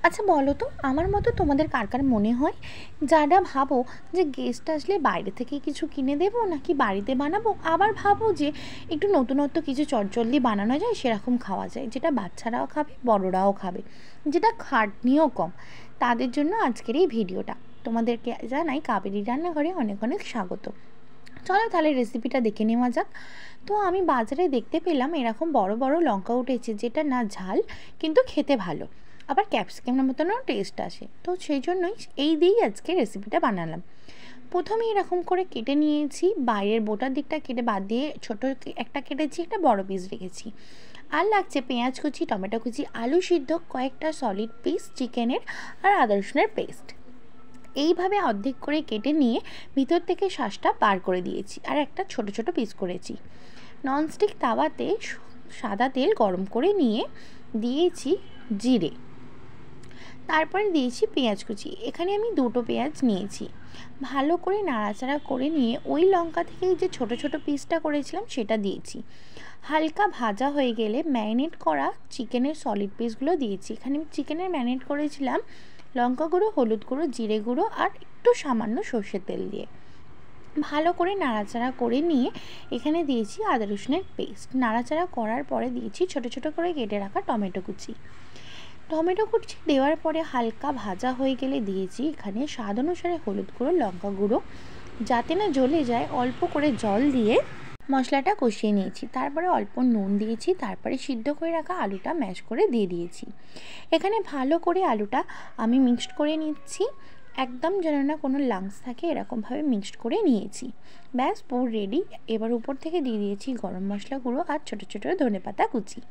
আচ্ছা বলো তো, আমার মতো তোমাদের কার কার মনে হয় যারা ভাবো যে গেস্ট আসলে বাইরে থেকে কিছু কিনে দেবো নাকি বাড়িতে বানাবো, আবার ভাবো যে একটু নতুনত্ব কিছু চটজলদি বানানো যায়, সেরকম খাওয়া যায় যেটা বাচ্চারাও খাবে বড়রাও খাবে, যেটা খাটনিও কম, তাদের জন্য আজকের এই ভিডিওটা। তোমাদেরকে জানাই কাবেরী রান্নাঘরে অনেক অনেক স্বাগত। চলো তাহলে রেসিপিটা দেখে নেওয়া যাক। তো আমি বাজারে দেখতে পেলাম এরকম বড় বড় লঙ্কা উঠেছে, যেটা না ঝাল কিন্তু খেতে ভালো, আবার ক্যাপসিকামের মতনও টেস্ট আসে। তো সেই জন্যই এই দিয়েই আজকে রেসিপিটা বানালাম। প্রথমে এরকম করে কেটে নিয়েছি, বাইরের বোটার দিকটা কেটে বাদ দিয়ে ছোটো একটা কেটেছি, একটা বড় পিস রেখেছি। আর লাগছে পেঁয়াজ কুচি, টমেটো কুচি, আলু সিদ্ধ, কয়েকটা সলিড পিস চিকেনের, আর আদা রসুনের পেস্ট। এইভাবে অর্ধেক করে কেটে নিয়ে ভিতর থেকে শাঁসটা বার করে দিয়েছি, আর একটা ছোট ছোট পিস করেছি। ননস্টিক তাওয়াতে সাদা তেল গরম করে নিয়ে দিয়েছি জিরে, তারপরে দিয়েছি পেঁয়াজ কুচি। এখানে আমি দুটো পেঁয়াজ নিয়েছি। ভালো করে নাড়াচাড়া করে নিয়ে ওই লঙ্কা থেকেই যে ছোট ছোট পিসটা করেছিলাম সেটা দিয়েছি। হালকা ভাজা হয়ে গেলে ম্যারিনেট করা চিকেনের সলিড পিসগুলো দিয়েছি। এখানে আমি চিকেনের ম্যারিনেট করেছিলাম লঙ্কা গুঁড়ো, হলুদ গুঁড়ো, জিরে গুঁড়ো আর একটু সামান্য সর্ষের তেল দিয়ে। ভালো করে নাড়াচাড়া করে নিয়ে এখানে দিয়েছি আদা রসুনের পেস্ট। নাড়াচাড়া করার পরে দিয়েছি ছোট ছোট করে কেটে রাখা টমেটো কুচি। টমেটো কুচি দেওয়ার পরে হালকা ভাজা হয়ে গেলে দিয়েছি এখানে স্বাদ অনুসারে হলুদ গুঁড়ো, লঙ্কা গুঁড়ো। যাতে না জ্বলে যায় অল্প করে জল দিয়ে মশলাটা কষিয়ে নিয়েছি। তারপরে অল্প নুন দিয়েছি, তারপরে সিদ্ধ করে রাখা আলুটা ম্যাশ করে দিয়ে দিয়েছি। এখানে ভালো করে আলুটা আমি মিক্সড করে নিচ্ছি, একদম যেন না কোনো লাংস থাকে, এরকমভাবে মিক্সড করে নিয়েছি। ব্যাস পুরো রেডি। এবার উপর থেকে দিয়ে দিয়েছি গরম মশলা গুঁড়ো আর ছোটো ছোটো ধনেপাতা কুচি।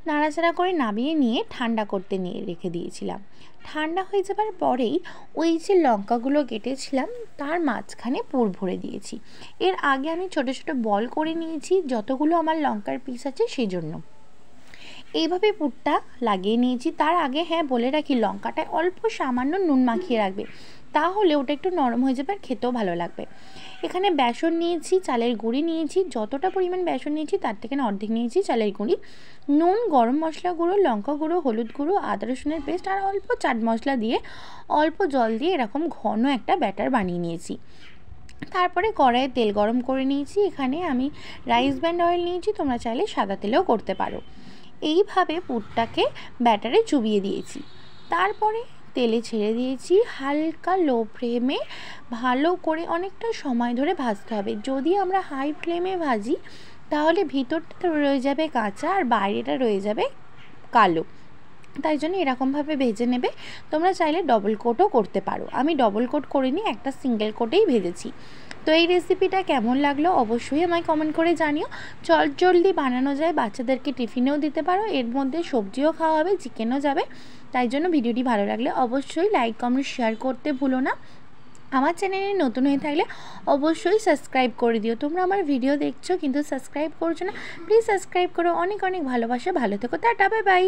নাড়াচাড়া করে নামিয়ে নিয়ে ঠান্ডা করতে নিয়ে রেখে দিয়েছিলাম। ঠান্ডা হয়ে যাবার পরেই ওই যে লঙ্কাগুলো কেটেছিলাম তার মাঝখানে পুর ভরে দিয়েছি। এর আগে আমি ছোট ছোট বল করে নিয়েছি যতগুলো আমার লঙ্কার পিস আছে সেই জন্য। এইভাবে পুরটা লাগিয়ে নিয়েছি। তার আগে হ্যাঁ বলে রাখি, লঙ্কাটায় অল্প সামান্য নুন মাখিয়ে রাখবে, তাহলে ওটা একটু নরম হয়ে যাবে আর খেতেও ভালো লাগবে। এখানে বেসন নিয়েছি, চালের গুঁড়ি নিয়েছি, যতটা পরিমাণ বেসন নিয়েছি তার থেকে অর্ধেক নিয়েছি চালের গুঁড়ি, নুন, গরম মশলা গুঁড়ো, লঙ্কা গুঁড়ো, হলুদ গুঁড়ো, আদা রসুনের পেস্ট আর অল্প চাট মশলা দিয়ে অল্প জল দিয়ে এরকম ঘন একটা ব্যাটার বানিয়ে নিয়েছি। তারপরে কড়াইয়ে তেল গরম করে নিয়েছি। এখানে আমি রাইস ব্র্যান্ড অয়েল নিয়েছি, তোমরা চাইলে সাদা তেলেও করতে পারো। এইভাবে পুরটাকে ব্যাটারে চুবিয়ে দিয়েছি। তারপরে তেলে ছেড়ে দিয়েছি, হালকা লো ফ্লেমে ভালো করে অনেকটা সময় ধরে ভাজতে হবে। যদি আমরা হাই ফ্লেমে ভাজি তাহলে ভিতরটা রয়ে যাবে কাঁচা আর বাইরেটা রয়ে যাবে কালো, তাই জন্য এরকমভাবে ভেজে নেবে। তোমরা চাইলে ডবল কোটও করতে পারো, আমি ডবল কোট করিনি, একটা সিঙ্গেল কোটেই ভেজেছি। তো এই রেসিপিটা কেমন লাগলো অবশ্যই আমায় কমেন্ট করে জানিও। জলদি বানানো যায়, বাচ্চাদেরকে টিফিনেও দিতে পারো, এর মধ্যে সবজিও খাওয়া হবে, চিকেনও যাবে। তাই জন্য ভিডিওটি ভালো লাগলে অবশ্যই লাইক, কমেন্ট, শেয়ার করতে ভুলো না। আমার চ্যানেলে নতুন হয়ে থাকলে অবশ্যই সাবস্ক্রাইব করে দিও। তোমরা আমার ভিডিও দেখছো কিন্তু সাবস্ক্রাইব করছো না, প্লিজ সাবস্ক্রাইব করো। অনেক অনেক ভালোবাসা, ভালো থেকো, টাটা, বাই বাই।